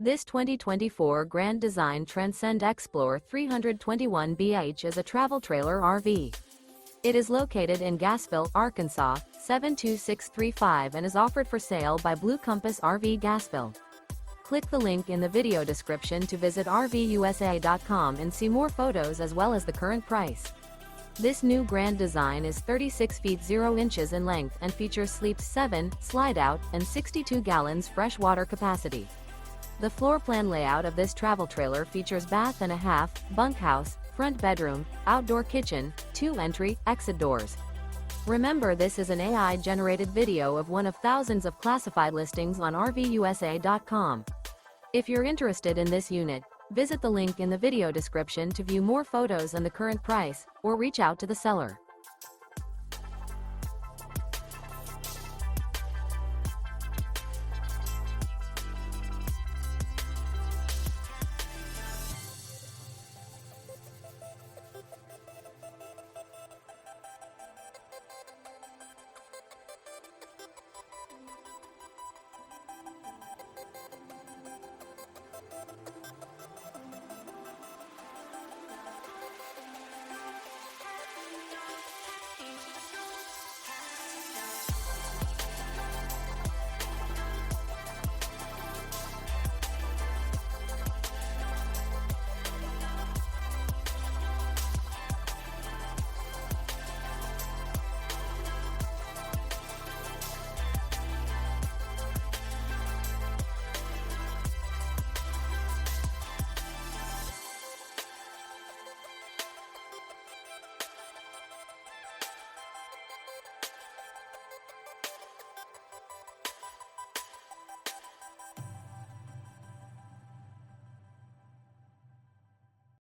This 2024 Grand Design Transcend Xplor 321BH is a travel trailer RV. It is located in Gassville, Arkansas, 72635 and is offered for sale by Blue Compass RV Gassville. Click the link in the video description to visit RVUSA.com and see more photos as well as the current price. This new Grand Design is 36 feet 0 inches in length and features sleeps 7, slide-out, and 62 gallons fresh water capacity. The floor plan layout of this travel trailer features bath and a half, bunkhouse, front bedroom, outdoor kitchen, 2 entry, exit doors. Remember, this is an AI-generated video of one of thousands of classified listings on RVUSA.com. If you're interested in this unit, visit the link in the video description to view more photos and the current price, or reach out to the seller.